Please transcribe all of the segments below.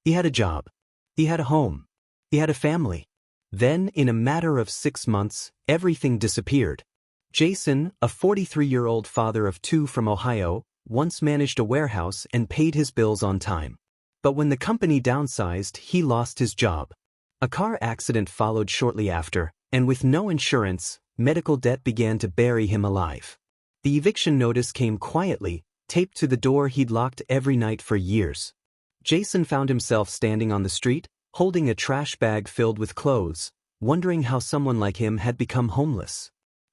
He had a job. He had a home. He had a family. Then, in a matter of 6 months, everything disappeared. Jason, a 43-year-old father of 2 from Ohio, once managed a warehouse and paid his bills on time. But when the company downsized, he lost his job. A car accident followed shortly after, and with no insurance, medical debt began to bury him alive. The eviction notice came quietly, taped to the door he'd locked every night for years. Jason found himself standing on the street, holding a trash bag filled with clothes, wondering how someone like him had become homeless.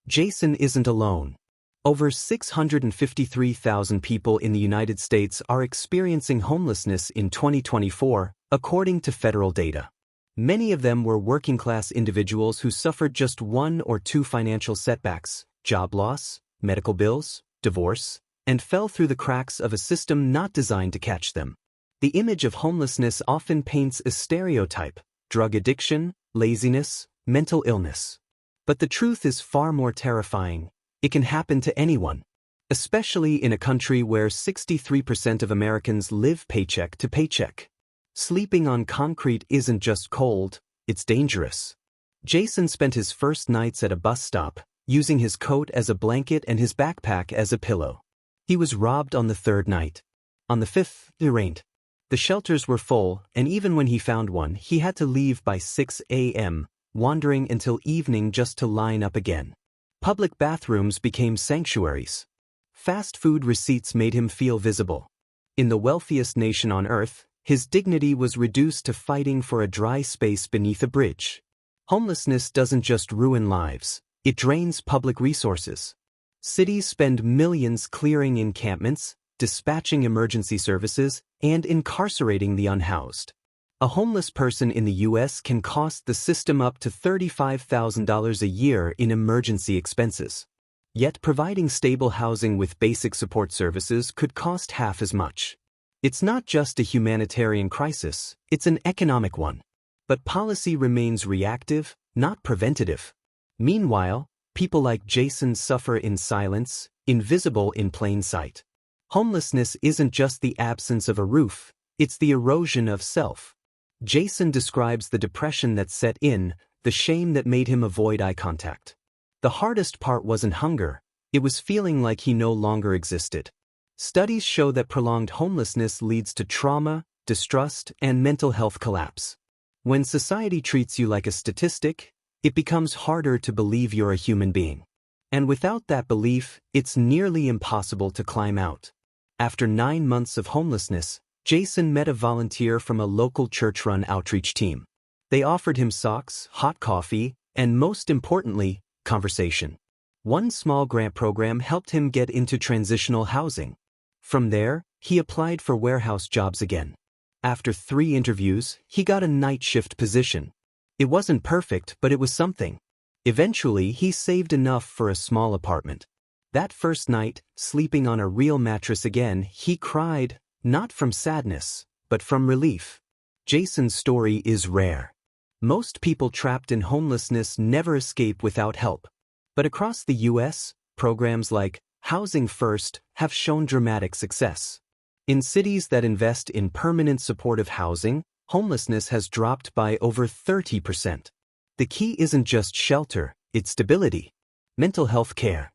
Jason isn't alone. Over 653,000 people in the United States are experiencing homelessness in 2024, according to federal data. Many of them were working-class individuals who suffered just 1 or 2 financial setbacks, job loss, medical bills, divorce, and fell through the cracks of a system not designed to catch them. The image of homelessness often paints a stereotype: drug addiction, laziness, mental illness. But the truth is far more terrifying. It can happen to anyone, especially in a country where 63% of Americans live paycheck to paycheck. Sleeping on concrete isn't just cold, it's dangerous. Jason spent his first nights at a bus stop, using his coat as a blanket and his backpack as a pillow. He was robbed on the 3rd night. On the 5th, it rained. The shelters were full, and even when he found one, he had to leave by 6 a.m., wandering until evening just to line up again. Public bathrooms became sanctuaries. Fast food receipts made him feel visible. In the wealthiest nation on earth, his dignity was reduced to fighting for a dry space beneath a bridge. Homelessness doesn't just ruin lives, it drains public resources. Cities spend millions clearing encampments, dispatching emergency services, and incarcerating the unhoused. A homeless person in the U.S. can cost the system up to $35,000 a year in emergency expenses. Yet providing stable housing with basic support services could cost half as much. It's not just a humanitarian crisis, it's an economic one. But policy remains reactive, not preventative. Meanwhile, people like Jason suffer in silence, invisible in plain sight. Homelessness isn't just the absence of a roof, it's the erosion of self. Jason describes the depression that set in, the shame that made him avoid eye contact. The hardest part wasn't hunger, it was feeling like he no longer existed. Studies show that prolonged homelessness leads to trauma, distrust, and mental health collapse. When society treats you like a statistic, it becomes harder to believe you're a human being. And without that belief, it's nearly impossible to climb out. After 9 months of homelessness, Jason met a volunteer from a local church-run outreach team. They offered him socks, hot coffee, and most importantly, conversation. One small grant program helped him get into transitional housing. From there, he applied for warehouse jobs again. After 3 interviews, he got a night shift position. It wasn't perfect, but it was something. Eventually, he saved enough for a small apartment. That first night, sleeping on a real mattress again, he cried, not from sadness, but from relief. Jason's story is rare. Most people trapped in homelessness never escape without help. But across the U.S., programs like Housing First have shown dramatic success. In cities that invest in permanent supportive housing, homelessness has dropped by over 30%. The key isn't just shelter, it's stability, mental health care,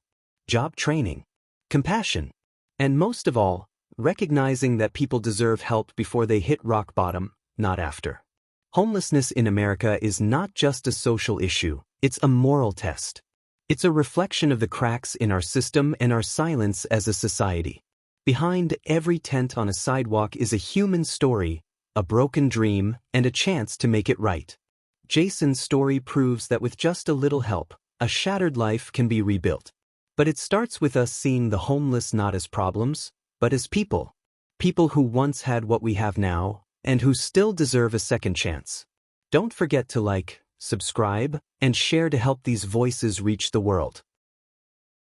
job training, compassion, and most of all, recognizing that people deserve help before they hit rock bottom, not after. Homelessness in America is not just a social issue, it's a moral test. It's a reflection of the cracks in our system and our silence as a society. Behind every tent on a sidewalk is a human story, a broken dream, and a chance to make it right. Jason's story proves that with just a little help, a shattered life can be rebuilt. But it starts with us seeing the homeless not as problems, but as people. People who once had what we have now, and who still deserve a second chance. Don't forget to like, subscribe, and share to help these voices reach the world.